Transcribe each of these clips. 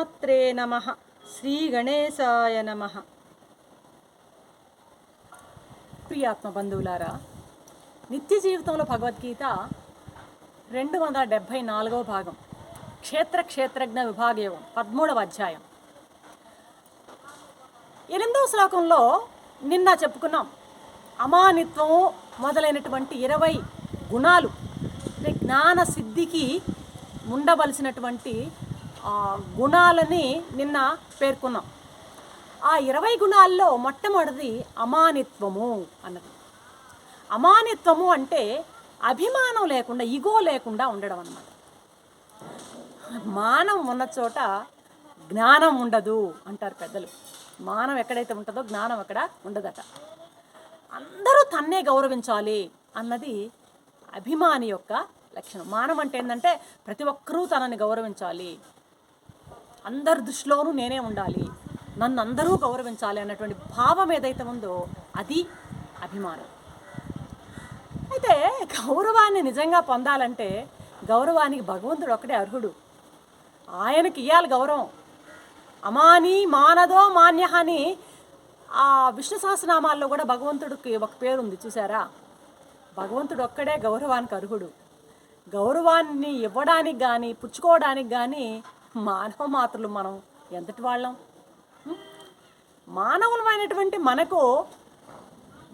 శ్రీమాత్రే నమః. శ్రీ గణేశాయ నమః. ప్రియాత్మ బంధువులారా, నిత్య జీవితంలో భగవద్గీత 274వ భాగం క్షేత్రజ్ఞ విభాగయోగం 13వ అధ్యాయం 8వ శ్లోకంలో నిన్న చెప్పుకున్నాం. అమానిత్వము మొదలైనటువంటి 20 గుణాలు జ్ఞాన సిద్ధికి ఉండవలసినటువంటి గుణాలని నిన్న పేర్కొన్నాం. ఆ 20 గుణాల్లో మొట్టమొదటిది అమానిత్వము అన్నది. అమానిత్వము అంటే అభిమానం లేకుండా, ఇగో లేకుండా ఉండడం అన్నమాట. మానం ఉన్న చోట జ్ఞానం ఉండదు అంటారు పెద్దలు. మానం ఎక్కడైతే ఉంటుందో జ్ఞానం అక్కడ ఉండదట. అందరూ తన్నే గౌరవించాలి అన్నది అభిమాని యొక్క లక్షణం. మానం అంటే ఏంటంటే ప్రతి ఒక్కరూ తనని గౌరవించాలి, అందరి దృష్టిలోనూ నేనే ఉండాలి, నన్ను అందరూ గౌరవించాలి అన్నటువంటి భావం ఏదైతే ఉందో అది అభిమానం. అయితే గౌరవాన్ని నిజంగా పొందాలంటే గౌరవానికి భగవంతుడు ఒక్కడే అర్హుడు. ఆయనకి ఇవ్వాలి గౌరవం. అమాని మానదో మాన్య అని ఆ విష్ణు సహస్రనామాల్లో కూడా భగవంతుడికి ఒక పేరుంది, చూసారా? భగవంతుడు ఒక్కడే గౌరవానికి అర్హుడు. గౌరవాన్ని ఇవ్వడానికి కానీ పుచ్చుకోవడానికి కానీ మానవ మాత్రులు మనం ఎంతటి వాళ్ళం? మానవులమైనటువంటి మనకు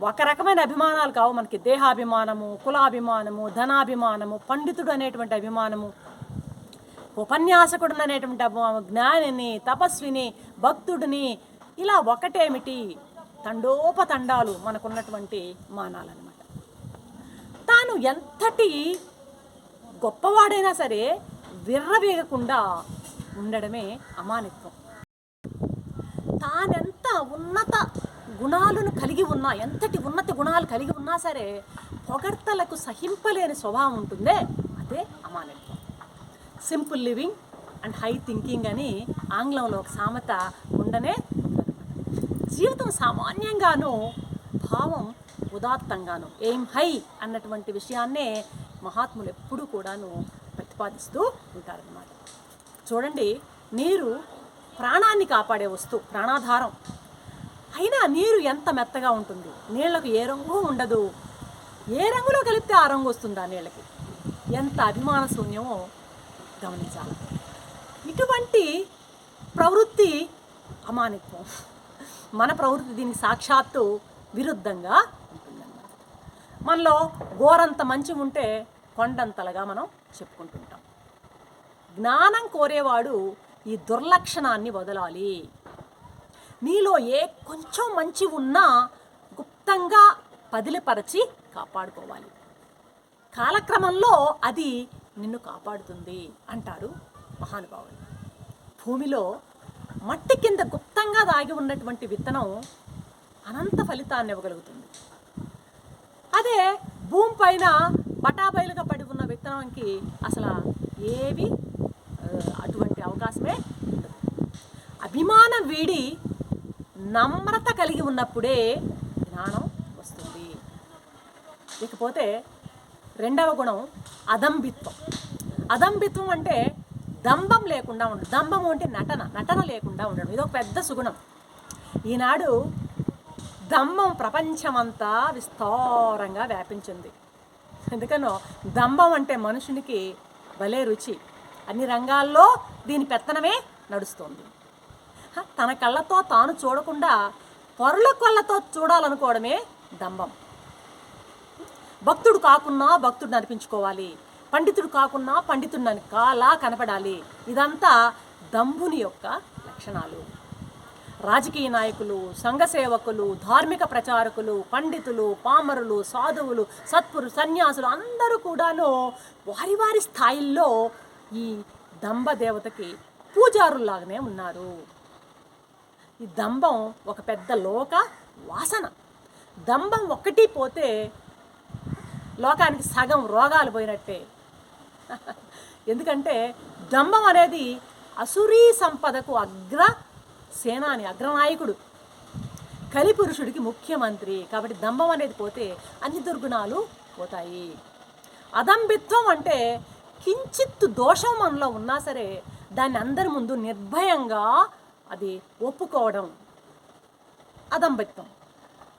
ఒక రకమైన అభిమానాలు కావు. మనకి దేహాభిమానము, కులాభిమానము, ధనాభిమానము, పండితుడు అనేటువంటి అభిమానము, ఉపన్యాసకుడు అనేటువంటి అభిమానము, జ్ఞానిని, తపస్విని, భక్తుడిని, ఇలా ఒకటేమిటి తండోపతండాలు మనకున్నటువంటి మానాలన్నమాట. తాను ఎంతటి గొప్పవాడైనా సరే విర్రవీగకుండా ఉండడమే అమానిత్వం. తానెంత ఉన్నత గుణాలను కలిగి ఉన్నా, ఎంతటి ఉన్నత గుణాలు కలిగి ఉన్నా సరే పొగడ్తలకు సహింపలేని స్వభావం ఉంటుందే, అదే అమానిత్వం. Simple living and high thinking అని ఆంగ్లంలో ఒక సామెత ఉండనే జీవితం సామాన్యంగాను, భావం ఉదాత్తంగాను, ఎయిమ్ హై అన్నటువంటి విషయాన్నే మహాత్ములు ఎప్పుడూ కూడాను ప్రతిపాదిస్తూ ఉంటారన్నమాట. చూడండి, నీరు ప్రాణాన్ని కాపాడే వస్తువు, ప్రాణాధారం. అయినా నీరు ఎంత మెత్తగా ఉంటుంది, నీళ్లకు ఏ రంగు ఉండదు, ఏ రంగులో కలిపితే ఆ రంగు వస్తుంది ఆ నీళ్ళకి. ఎంత అభిమాన శూన్యమో గమనించాలి. ఇటువంటి ప్రవృత్తి అమానిత్వం. మన ప్రవృత్తి దీనికి సాక్షాత్తు విరుద్ధంగా ఉంటుందన్నమాట. మనలో గోరంత మంచి ఉంటే కొండంతలుగా మనం చెప్పుకుంటుంటాం. జ్ఞానం కోరేవాడు ఈ దుర్లక్షణాన్ని వదలాలి. నీలో ఏ కొంచెం మంచి ఉన్నా గుప్తంగా పదిలిపరచి కాపాడుకోవాలి. కాలక్రమంలో అది నిన్ను కాపాడుతుంది అంటారు మహానుభావులు. భూమిలో మట్టి కింద గుప్తంగా దాగి ఉన్నటువంటి విత్తనం అనంత ఫలితాన్ని ఇవ్వగలుగుతుంది. అదే భూమి పైన బటాబయలుగా పడి ఉన్న విత్తనానికి అసలు ఏవి అటువంటి అవకాశమే ఉండదు. అభిమానం వీడి నమ్రత కలిగి ఉన్నప్పుడే జ్ఞానం వస్తుంది. ఇకపోతే రెండవ గుణం అదంభిత్వం. అదంభిత్వం అంటే దంభం లేకుండా ఉండడం. దంభము అంటే నటన లేకుండా ఉండడం. ఇది ఒక పెద్ద సుగుణం. ఈనాడు దంభం ప్రపంచమంతా విస్తారంగా వ్యాపించింది. ఎందుకనో దంభం అంటే మనుషునికి భలే రుచి. అన్ని రంగాల్లో దీని పెత్తనమే నడుస్తుంది. తన కళ్ళతో తాను చూడకుండా పరుల కళ్ళతో చూడాలనుకోవడమే దంభం. భక్తుడు కాకున్నా భక్తుడిని అనిపించుకోవాలి, పండితుడు కాకున్నా పండితుడిని కాలా కనపడాలి. ఇదంతా దంభుని యొక్క లక్షణాలు. రాజకీయ నాయకులు, సంఘ సేవకులు, ధార్మిక ప్రచారకులు, పండితులు, పామరులు, సాధువులు, సత్పురు, సన్యాసులు అందరూ కూడాను వారి వారి స్థాయిల్లో ఈ దంభ దేవతకి పూజారుల్లాగానే ఉన్నారు. ఈ దంభం ఒక పెద్ద లోక వాసన. దంభం ఒక్కటి పోతే లోకానికి సగం రోగాలు పోయినట్టే. ఎందుకంటే దంభం అనేది అసురీ సంపదకు సేనాని, అగ్రనాయకుడు, కలిపురుషుడికి ముఖ్యమంత్రి. కాబట్టి దంభం అనేది పోతే అన్ని దుర్గుణాలు పోతాయి. అదంభిత్వం అంటే కించిత్తు దోషం మనలో ఉన్నా సరే దాన్ని అందరి ముందు నిర్భయంగా అది ఒప్పుకోవడం అదంబత్వం.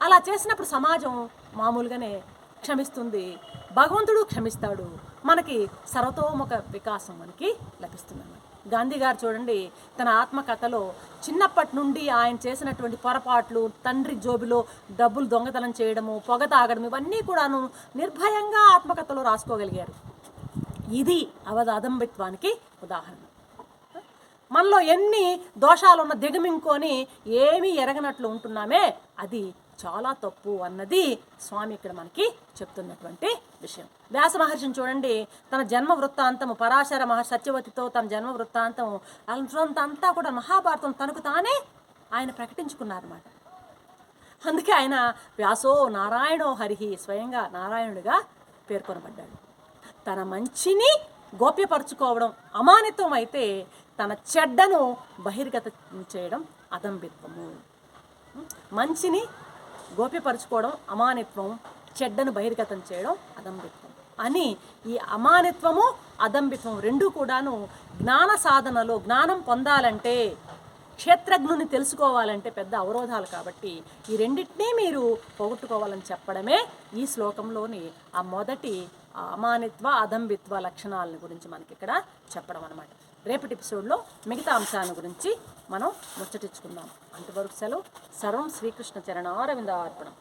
అలా చేసినప్పుడు సమాజం మామూలుగానే క్షమిస్తుంది, భగవంతుడు క్షమిస్తాడు, మనకి సర్వతోముఖ వికాసం మనకి లభిస్తుంది. గాంధీ గారు చూడండి, తన ఆత్మకథలో చిన్నప్పటి నుండి ఆయన చేసినటువంటి పొరపాట్లు, తండ్రి జోబిలో డబ్బులు దొంగతనం చేయడము, పొగ తాగడం, ఇవన్నీ కూడాను నిర్భయంగా ఆత్మకథలో రాసుకోగలిగారు. ఇది అదంబత్వానికి ఉదాహరణ. మనలో ఎన్ని దోషాలున్న దిగమింకొని ఏమీ ఎరగనట్లు ఉంటున్నామే, అది చాలా తప్పు అన్నది స్వామి ఇక్కడ మనకి చెప్తున్నటువంటి విషయం. వ్యాస మహర్షిని చూడండి, తన జన్మ వృత్తాంతము, పరాశర మహర్షి సత్యవతితో తన జన్మ వృత్తాంతం అంతా కూడా మహాభారతం తనకు తానే ఆయన ప్రకటించుకున్నారన్నమాట. అందుకే ఆయన వ్యాసో నారాయణో హరిహి, స్వయంగా నారాయణుడిగా పేర్కొనబడ్డాడు. తన మంచిని గోప్యపరుచుకోవడం అమానిత్వం అయితే, తన చెడ్డను బహిర్గతం చేయడం అదంబిత్వము. మంచిని గోప్యపరుచుకోవడం అమానిత్వం, చెడ్డను బహిర్గతం చేయడం అదంబిత్వం అని ఈ అమానిత్వము అదంబిత్వం రెండూ కూడాను జ్ఞాన సాధనలో, జ్ఞానం పొందాలంటే, క్షేత్రజ్ఞుని తెలుసుకోవాలంటే పెద్ద అవరోధాలు. కాబట్టి ఈ రెండింటినీ మీరు పోగొట్టుకోవాలని చెప్పడమే ఈ శ్లోకంలోని ఆ మొదటి అమానిత్వ అదంబిత్వ లక్షణాలను గురించి మనకి ఇక్కడ చెప్పడం అన్నమాట. రేపటి ఎపిసోడ్లో మిగతా అంశాల గురించి మనం ముచ్చటించుకుందాం. అంతవరకు సెలవు. సర్వం శ్రీకృష్ణ చరణారవిందార్పణం.